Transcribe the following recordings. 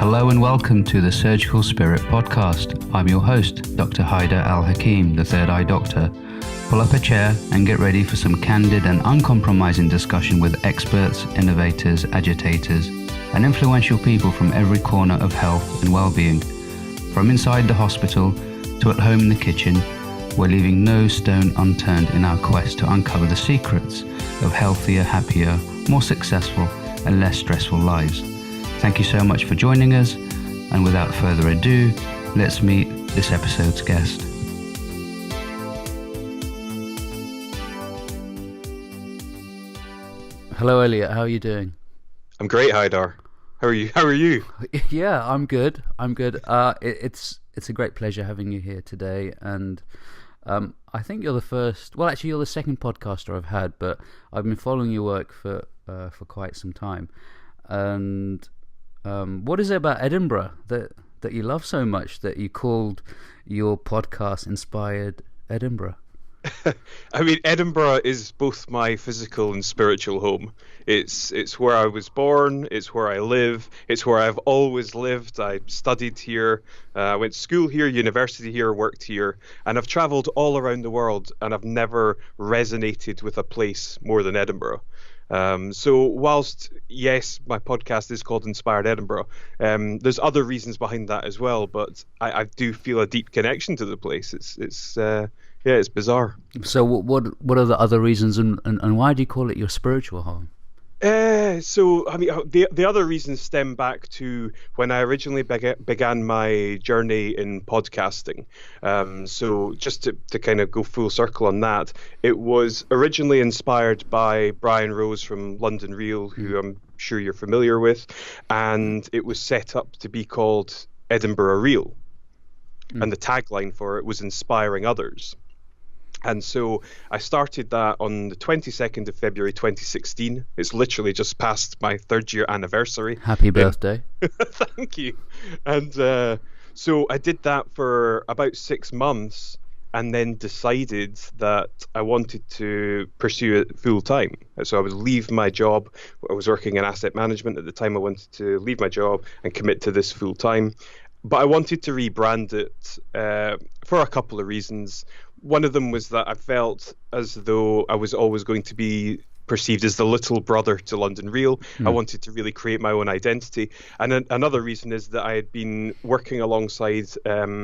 Hello and welcome to the Surgical Spirit podcast. I'm your host, Dr. Haidar Al-Hakim, the Third Eye Doctor. Pull up a chair and get ready for some candid and uncompromising discussion with experts, innovators, agitators, and influential people from every corner of health and well-being. From inside the hospital to at home in the kitchen, we're leaving no stone unturned in our quest to uncover the secrets of healthier, happier, more successful, and less stressful lives. Thank you so much for joining us, and without further ado, let's meet this episode's guest. Hello, Elliot. How are you doing? I'm great, Haidar. How are you? Yeah, I'm good. It's a great pleasure having you here today, and I think you're the first. Well, actually, you're the second podcaster I've had, but I've been following your work for quite some time. And what is it about Edinburgh that you love so much that you called your podcast Inspired Edinburgh? I mean, Edinburgh is both my physical and spiritual home. It's where I was born, it's where I live, it's where I've always lived. I studied here, I went to school here, university here, worked here, and I've travelled all around the world, and I've never resonated with a place more than Edinburgh. So whilst, yes, my podcast is called Inspired Edinburgh, there's other reasons behind that as well, but I do feel a deep connection to the place. It's bizarre. So what are the other reasons, and why do you call it your spiritual home? So I mean, the other reasons stem back to when I originally began my journey in podcasting. So just to kind of go full circle on that, it was originally inspired by Brian Rose from London Real, who I'm sure you're familiar with, and it was set up to be called Edinburgh Real, and the tagline for it was inspiring others. And so I started that on the 22nd of February 2016. It's literally just past my third year anniversary. Happy birthday. Thank you. And so I did that for about 6 months and then decided that I wanted to pursue it full time. So I would leave my job. I was working in asset management at the time. I wanted to leave my job and commit to this full time. But I wanted to rebrand it for a couple of reasons. One of them was that I felt as though I was always going to be perceived as the little brother to London Real. I wanted to really create my own identity. And another reason is that I had been working alongside a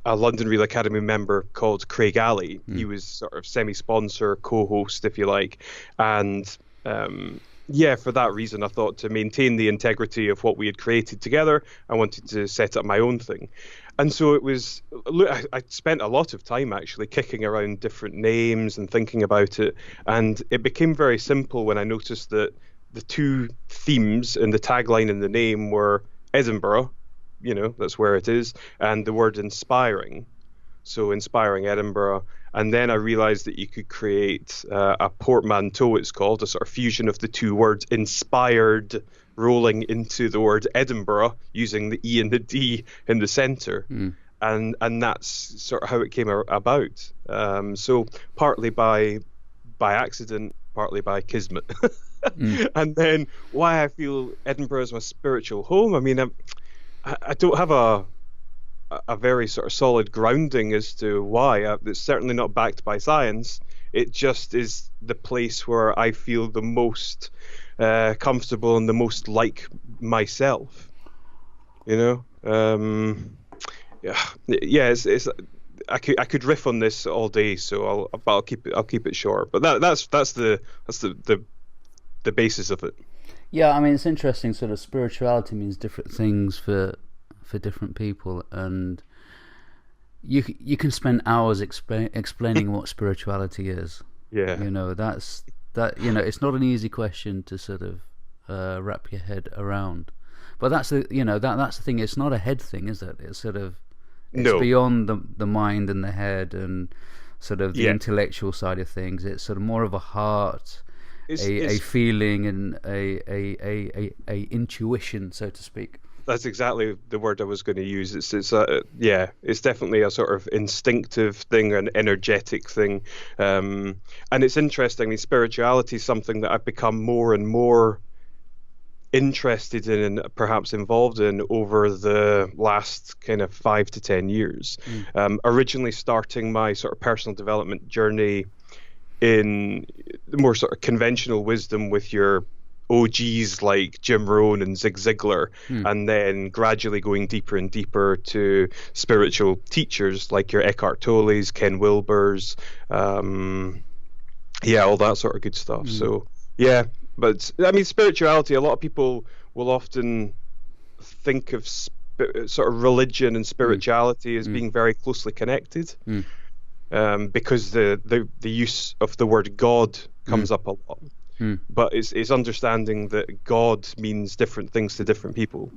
London Real Academy member called Craig Alley. He was sort of semi-sponsor, co-host, if you like. And for that reason, I thought to maintain the integrity of what we had created together, I wanted to set up my own thing. And so it was, I spent a lot of time actually kicking around different names and thinking about it. And it became very simple when I noticed that the two themes in the tagline and the name were Edinburgh, that's where it is, and the word inspiring. So Inspiring Edinburgh. And then I realized that you could create a portmanteau, it's called, a sort of fusion of the two words, inspired, rolling into the word Edinburgh, using the E and the D in the center. And that's sort of how it came about. So partly by accident, partly by kismet. And then why I feel Edinburgh is my spiritual home. I mean, I don't have a very sort of solid grounding as to why. It's certainly not backed by science. It just is the place where I feel the most comfortable and the most like myself. It's I could riff on this all day, so I'll keep it short. But that's the basis of it. Yeah, I mean, it's interesting. Sort of spirituality means different things for different people, and you can spend hours explaining what spirituality is. Yeah, it's not an easy question to sort of wrap your head around. But that's the that's the thing. It's not a head thing, is it? It's sort of beyond the mind and the head and sort of the intellectual side of things. It's sort of more of a heart, a feeling, and a intuition, so to speak. That's exactly the word I was going to use. It's definitely a sort of instinctive thing, an energetic thing, and it's interesting. I mean, spirituality is something that I've become more and more interested in and perhaps involved in over the last kind of 5 to 10 years. Originally starting my sort of personal development journey in the more sort of conventional wisdom with your OGs like Jim Rohn and Zig Ziglar, and then gradually going deeper and deeper to spiritual teachers like your Eckhart Tolle's, Ken Wilber's, all that sort of good stuff. So, yeah, but I mean, spirituality, a lot of people will often think of sort of religion and spirituality as being very closely connected, because the use of the word God comes up a lot. But it's understanding that God means different things to different people,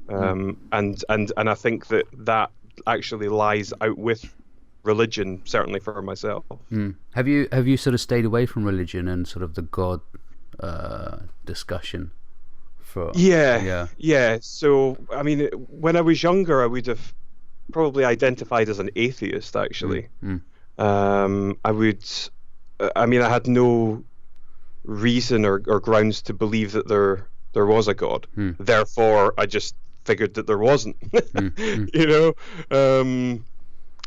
and I think that actually lies out with religion, certainly for myself. Have you sort of stayed away from religion and sort of the God discussion? Yeah. So I mean, when I was younger, I would have probably identified as an atheist. Actually, I had no reason or grounds to believe that there was a God. Therefore, I just figured that there wasn't. You know,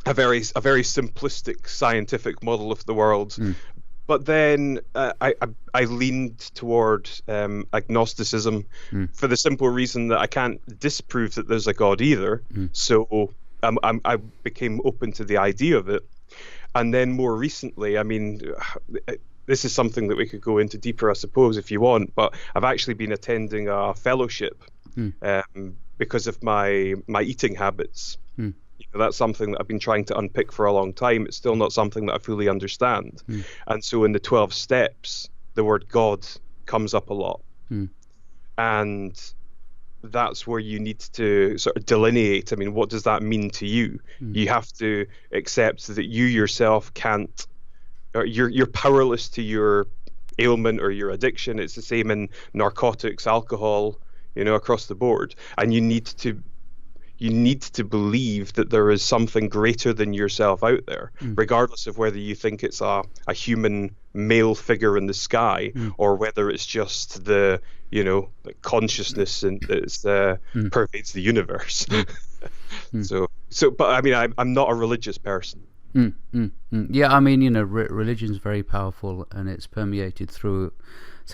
a very simplistic scientific model of the world. But then I leaned toward agnosticism for the simple reason that I can't disprove that there's a God either. So I became open to the idea of it. And then more recently, I mean, this is something that we could go into deeper, I suppose, if you want, but I've actually been attending a fellowship because of my eating habits. You know, that's something that I've been trying to unpick for a long time. It's still not something that I fully understand. And so in the 12 steps, the word God comes up a lot. And that's where you need to sort of delineate. I mean, what does that mean to you? You have to accept that you yourself can't, or you're powerless to your ailment or your addiction. It's the same in narcotics, alcohol, you know, across the board. And you need to believe that there is something greater than yourself out there, regardless of whether you think it's a human male figure in the sky or whether it's just the consciousness that pervades the universe. So, but I mean, I'm not a religious person. Yeah, I mean, religion is very powerful, and it's permeated through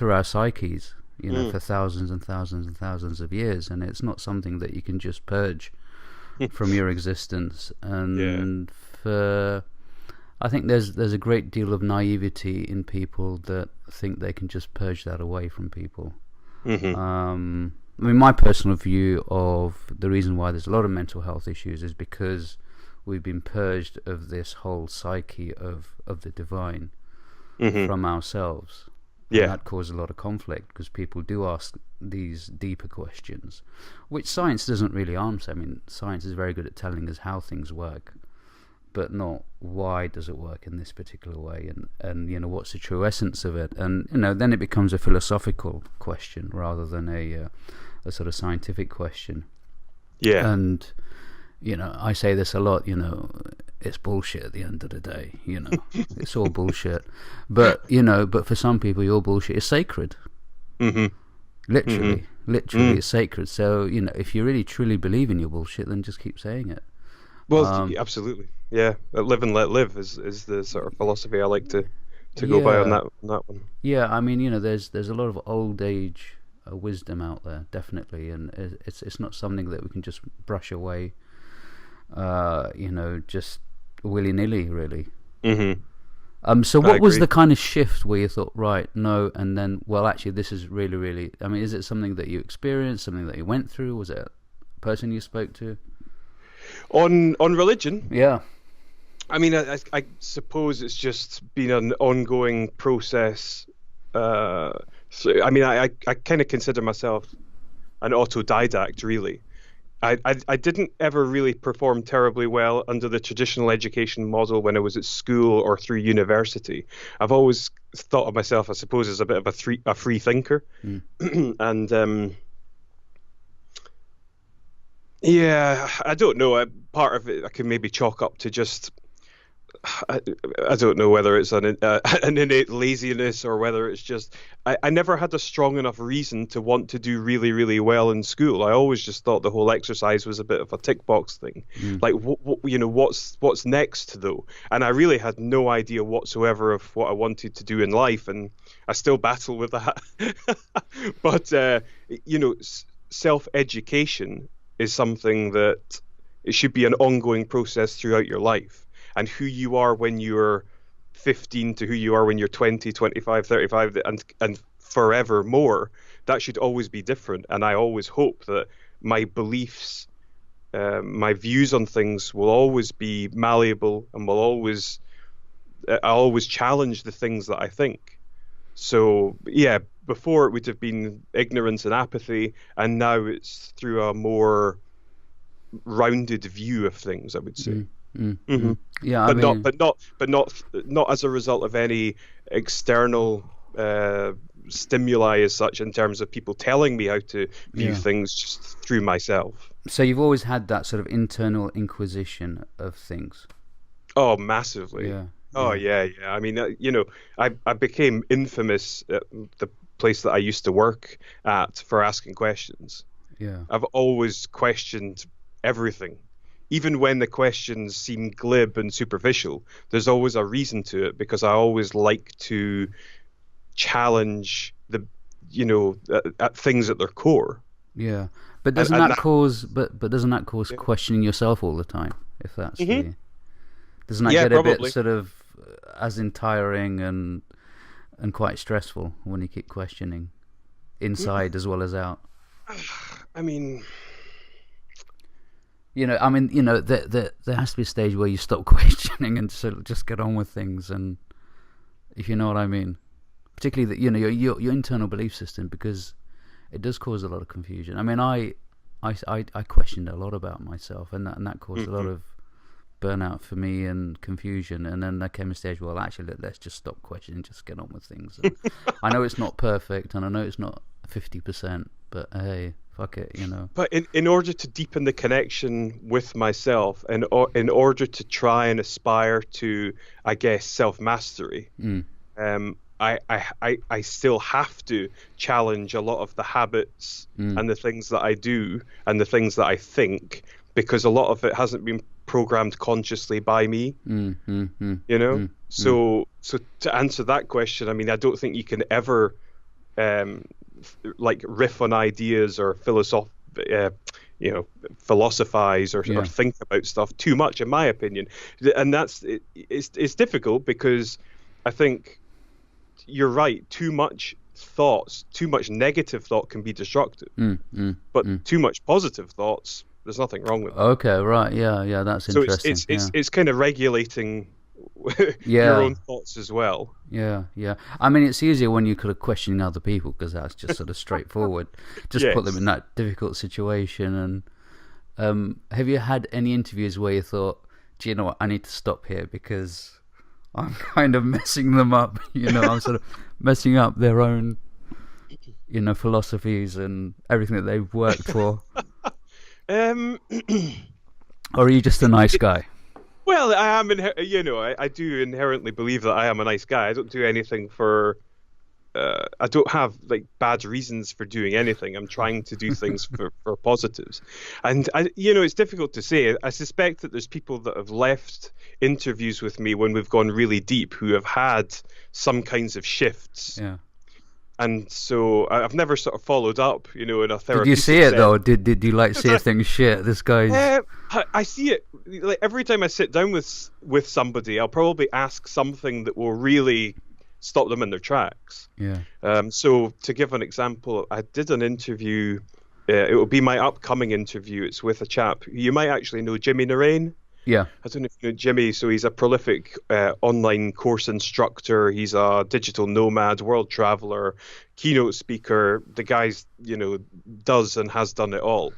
our psyches, for thousands and thousands and thousands of years, and it's not something that you can just purge from your existence. And I think there's a great deal of naivety in people that think they can just purge that away from people. I mean, my personal view of the reason why there's a lot of mental health issues is because we've been purged of this whole psyche of the divine from ourselves. And that causes a lot of conflict because people do ask these deeper questions, which science doesn't really answer. I mean, science is very good at telling us how things work, but not why does it work in this particular way, and what's the true essence of it. And then it becomes a philosophical question rather than a sort of scientific question. And I say this a lot, it's bullshit at the end of the day, it's all bullshit. But for some people, your bullshit is sacred. Literally, it's sacred. So, if you really truly believe in your bullshit, then just keep saying it. Well, absolutely. Yeah. Live and let live is the sort of philosophy I like to go by on that one. Yeah. I mean, there's a lot of old age wisdom out there, definitely. And it's not something that we can just brush away. Just willy-nilly, really. So what was the kind of shift where you thought, right, no, and then, well, actually, this is really, really, I mean, is it something that you experienced, something that you went through? Was it a person you spoke to? On religion? Yeah. I mean, I suppose it's just been an ongoing process. So, I mean, I kind of consider myself an autodidact, really. I didn't ever really perform terribly well under the traditional education model when I was at school or through university. I've always thought of myself, I suppose, as a bit of a free thinker. And I don't know. Part of it I can maybe chalk up to just I, I don't know whether it's an innate laziness or whether it's just I never had a strong enough reason to want to do really, really well in school. I always just thought the whole exercise was a bit of a tick box thing. Like, what's next though? And I really had no idea whatsoever of what I wanted to do in life, and I still battle with that. But self-education is something that it should be an ongoing process throughout your life. And who you are when you're 15 to who you are when you're 20, 25, 35, and forever more, that should always be different. And I always hope that my beliefs, my views on things will always be malleable and I always challenge the things that I think. So, yeah, before it would have been ignorance and apathy, and now it's through a more rounded view of things, I would say. Mm-hmm. Yeah, but not as a result of any external stimuli as such, in terms of people telling me how to view things, just through myself. So you've always had that sort of internal inquisition of things. Oh, massively. Yeah. Oh, yeah. I mean, I became infamous at the place that I used to work at for asking questions. Yeah. I've always questioned everything. Even when the questions seem glib and superficial, there's always a reason to it, because I always like to challenge at things at their core. Yeah, but doesn't that cause questioning yourself all the time? If that's doesn't that get probably a bit sort of as in tiring and quite stressful when you keep questioning inside as well as out? I mean, there has to be a stage where you stop questioning and sort of just get on with things, and if you know what I mean, particularly that your internal belief system, because it does cause a lot of confusion. I mean, I questioned a lot about myself, and that caused a lot of burnout for me and confusion. And then there came a stage, well, actually, let's just stop questioning, just get on with things. And I know it's not perfect, and I know it's not 50%, but hey, fuck it, But in order to deepen the connection with myself, and in order to try and aspire to, I guess, self-mastery, I still have to challenge a lot of the habits and the things that I do and the things that I think, because a lot of it hasn't been programmed consciously by me. So to answer that question, I mean, I don't think you can ever riff on ideas or philosophize or think about stuff too much, in my opinion. And it's difficult, because I think you're right. Too much negative thought can be destructive. But too much positive thoughts, there's nothing wrong with it. Okay, right, yeah, that's interesting. So it's kind of regulating your own thoughts as well. Yeah. I mean, it's easier when you're kind of questioning other people, because that's just sort of straightforward. Just put them in that difficult situation. And have you had any interviews where you thought, do you know what, I need to stop here because I'm kind of messing them up, I'm sort of messing up their own, philosophies and everything that they've worked for? Or are you just a nice guy? Well, I am, I do inherently believe that I am a nice guy. I don't do anything for, I don't have bad reasons for doing anything. I'm trying to do things for positives. And it's difficult to say. I suspect that there's people that have left interviews with me when we've gone really deep, who have had some kinds of shifts. Yeah. And so I've never sort of followed up, in a therapeutic Did you see it though? Did you see things shit? This guy's. I see it every time I sit down with somebody. I'll probably ask something that will really stop them in their tracks. Yeah. So to give an example, I did an interview. It will be my upcoming interview. It's with a chap you might actually know, Jimmy Narain. Yeah. I don't know if you know Jimmy. So he's a prolific online course instructor. He's a digital nomad, world traveler, keynote speaker. The guy's, does and has done it all.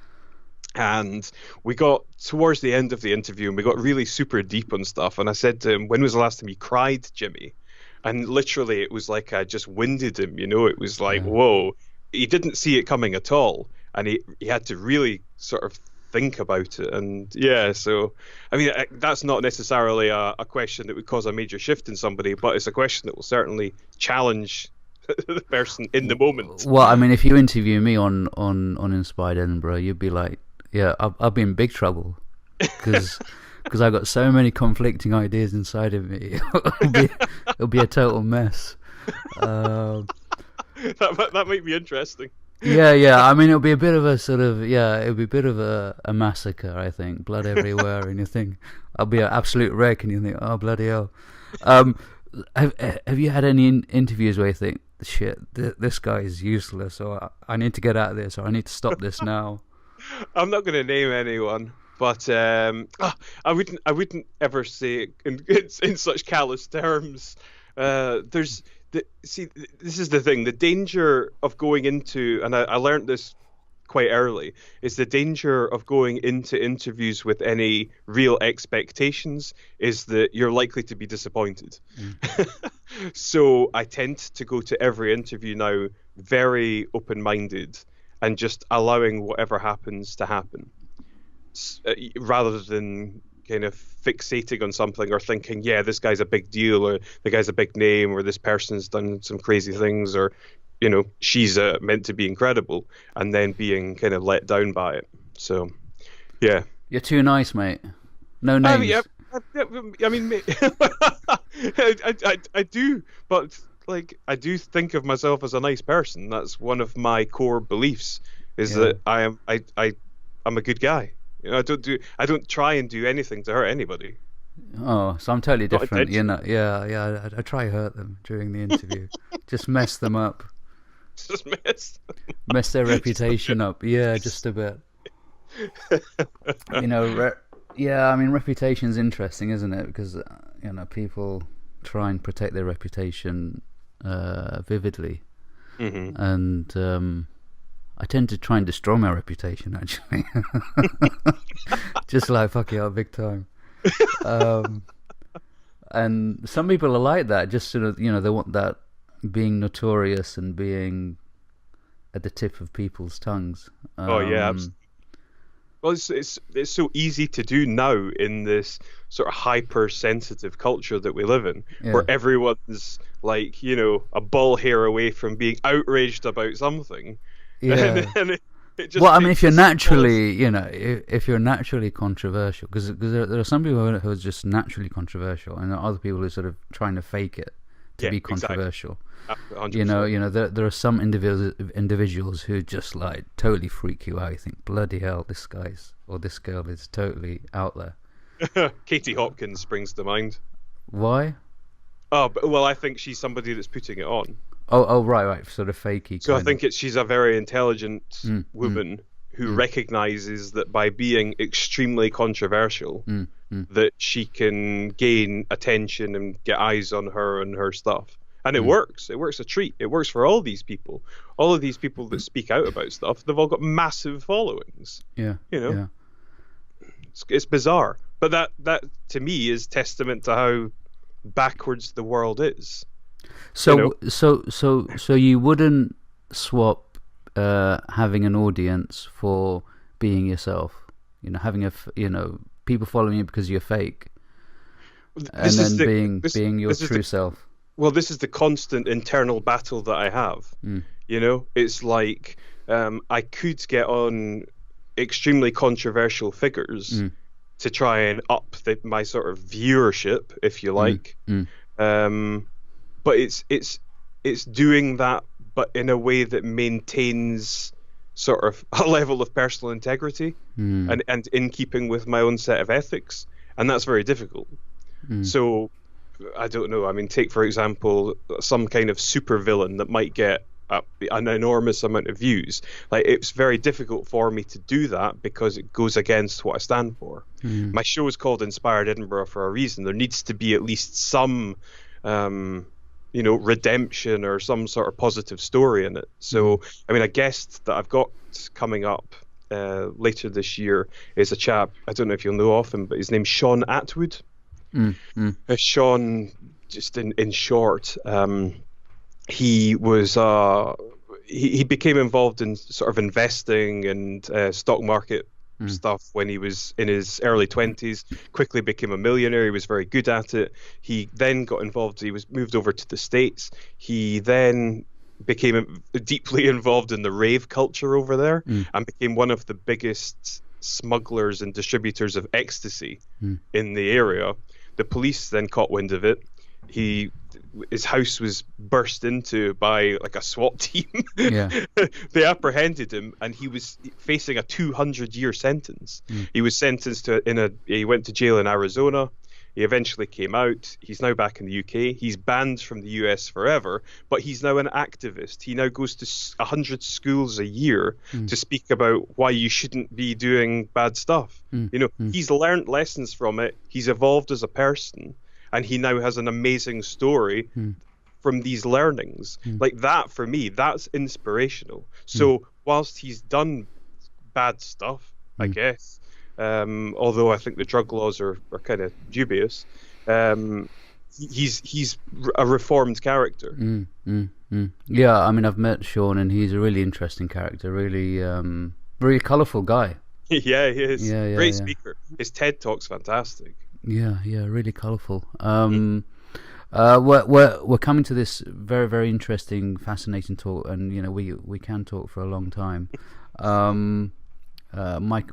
And we got towards the end of the interview and we got really super deep on stuff. And I said to him, when was the last time you cried, Jimmy? And literally it was like I just winded him, it was like, whoa, he didn't see it coming at all. And he had to really sort of think about it. And yeah, so I mean, that's not necessarily a question that would cause a major shift in somebody, but it's a question that will certainly challenge the person in the moment. Well, I mean, if you interview me on Inspired Edinburgh, you'd be like, yeah, I'll be in big trouble because I've got so many conflicting ideas inside of me. It'll be a total mess. That might be interesting. Yeah. I mean, it'll be a bit of a it'll be a bit of a massacre. I think blood everywhere, and you think I'll be an absolute wreck, and you think, oh bloody hell. Have you had any interviews where you think, shit, this guy is useless, or I need to get out of this, or I need to stop this now? I'm not going to name anyone, but I wouldn't ever say it in such callous terms. This is the thing. The danger of going into, and I learned this quite early, is the danger of going into interviews with any real expectations is that you're likely to be disappointed. So I tend to go to every interview now very open-minded and just allowing whatever happens to happen, rather than kind of fixating on something or thinking, yeah, this guy's a big deal, or the guy's a big name, or this person's done some crazy things, or she's meant to be incredible, and then being kind of let down by it. So, yeah. You're too nice, mate. No names. I mean, I do, but like, I do think of myself as a nice person. That's one of my core beliefs, is that I'm a good guy. I don't try and do anything to hurt anybody. Oh, so I'm totally different. I try to hurt them during the interview. Just mess them up. Just mess their reputation up. Yeah, just a bit. I mean, reputation's interesting, isn't it? Because people try and protect their reputation vividly, and I tend to try and destroy my reputation, actually. Just like, fuck it up big time. And some people are like that, just sort of, they want that being notorious and being at the tip of people's tongues. Absolutely. Well, it's so easy to do now in this sort of hypersensitive culture that we live in, where everyone's like, a ball hair away from being outraged about something. Yeah. And it just well, I mean, if you're naturally, if you're naturally controversial, because there are some people who are just naturally controversial, and there are other people who are sort of trying to fake it to be controversial. Exactly. There are some individuals who just like totally freak you out. You think, bloody hell, this guy's or this girl is totally out there. Katie Hopkins springs to mind. Why? Oh, well, I think she's somebody that's putting it on. Oh, right, sort of fakey. So I think she's a very intelligent woman who recognizes that by being extremely controversial, that she can gain attention and get eyes on her and her stuff. And it works. It works a treat. It works for all these people. All of these people that speak out about stuff, they've all got massive followings. Yeah. Yeah. It's bizarre. But that to me is testament to how backwards the world is. So you wouldn't swap having an audience for being yourself. Having people following you because you're fake, and then being your true self. Well, this is the constant internal battle that I have. It's like I could get on extremely controversial figures to try and up my sort of viewership, if you like. But it's doing that, but in a way that maintains sort of a level of personal integrity and in keeping with my own set of ethics, and that's very difficult. So I don't know. I mean, take for example some kind of supervillain that might get an enormous amount of views. Like, it's very difficult for me to do that because it goes against what I stand for. My show is called Inspired Edinburgh for a reason. There needs to be at least some redemption or some sort of positive story in it. So, I mean, a guest that I've got coming up later this year is a chap, I don't know if you'll know of him, but his name's Sean Atwood. Sean, just in short, he was he became involved in sort of investing and stock market stuff when he was in his early 20s, quickly became a millionaire. He was very good at it. He then got involved. He was moved over to the States. He then became deeply involved in the rave culture over there and became one of the biggest smugglers and distributors of ecstasy in the area. The police then caught wind of it. His house was burst into by like a SWAT team. They apprehended him, and he was facing a 200-year sentence. He was sentenced he went to jail in Arizona. He eventually came out. He's now back in the UK. He's banned from the US forever, but he's now an activist. He now goes to 100 schools a year to speak about why you shouldn't be doing bad stuff. He's learned lessons from it. He's evolved as a person, and he now has an amazing story from these learnings. Like that, for me, that's inspirational. So whilst he's done bad stuff, I guess, although I think the drug laws are kind of dubious, he's a reformed character. Yeah, I mean, I've met Sean, and he's a really interesting character, really colourful guy. Yeah, he is. Great speaker. His TED Talk's fantastic. Yeah, really colourful. We're coming to this very, very interesting, fascinating talk, and we can talk for a long time. My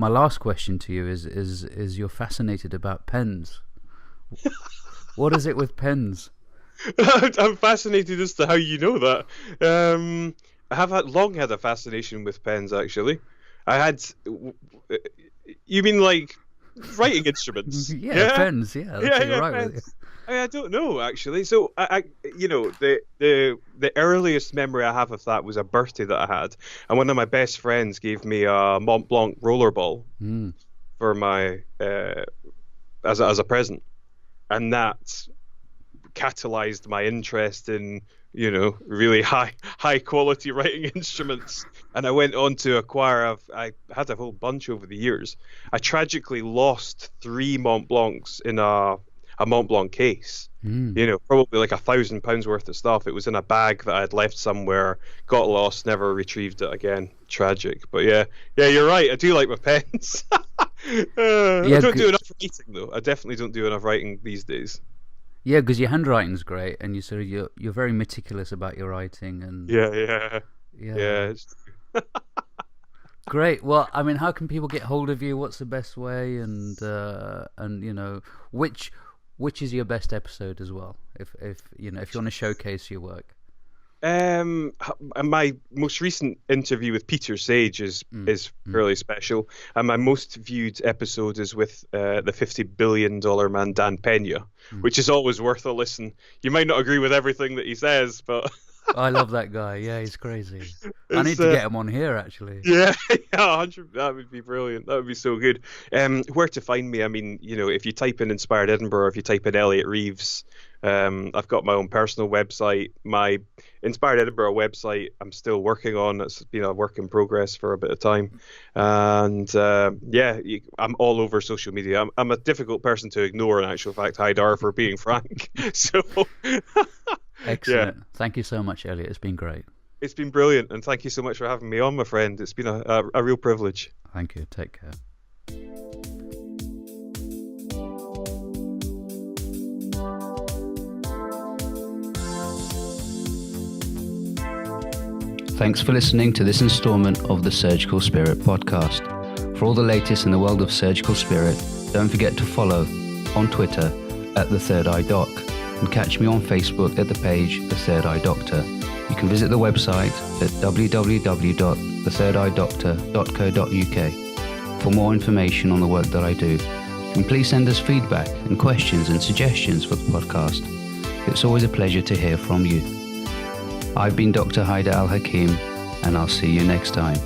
last question to you is you're fascinated about pens. What is it with pens? I'm fascinated as to how you know that. I have long had a fascination with pens, actually. You mean like writing instruments? Pens. Yeah, you're right pens. with it. I don't know, actually. So the earliest memory I have of that was a birthday that I had, and one of my best friends gave me a Mont Blanc rollerball for my as a present, and that catalyzed my interest in really high quality writing instruments. And I went on to acquire. I had a whole bunch over the years. I tragically lost 3 Mont Blancs in a Mont Blanc case. Probably like £1,000 worth of stuff. It was in a bag that I had left somewhere, got lost, never retrieved it again. Tragic. But yeah, you're right. I do like my pens. I don't do enough writing though. I definitely don't do enough writing these days. Yeah, because your handwriting's great, and you're very meticulous about your writing, and yeah. It's true. Great. Well, I mean, how can people get hold of you? What's the best way? And which is your best episode as well? If you want to showcase your work. My most recent interview with Peter Sage is fairly special, and my most viewed episode is with the $50 billion man Dan Peña, which is always worth a listen. You might not agree with everything that he says, but I love that guy. Yeah, he's crazy. I need to get him on here, actually. Yeah, 100. That would be brilliant. That would be so good. Where to find me? I mean, if you type in Inspired Edinburgh, or if you type in Elliot Reeves, I've got my own personal website. My Inspired Edinburgh website, I'm still working on. It's been a work in progress for a bit of time. And I'm all over social media. I'm a difficult person to ignore, in actual fact, Haidar, for being frank. So. Excellent. Yeah. Thank you so much, Elliot. It's been great. It's been brilliant, and thank you so much for having me on, my friend. It's been a real privilege. Thank you. Take care. Thanks for listening to this installment of the Surgical Spirit podcast. For all the latest in the world of surgical spirit, don't forget to follow on Twitter at The Third Eye Doc, and catch me on Facebook at the page The Third Eye Doctor. You can visit the website at www.thethirdeyedoctor.co.uk for more information on the work that I do. And please send us feedback and questions and suggestions for the podcast. It's always a pleasure to hear from you. I've been Dr. Haidar Al-Hakim, and I'll see you next time.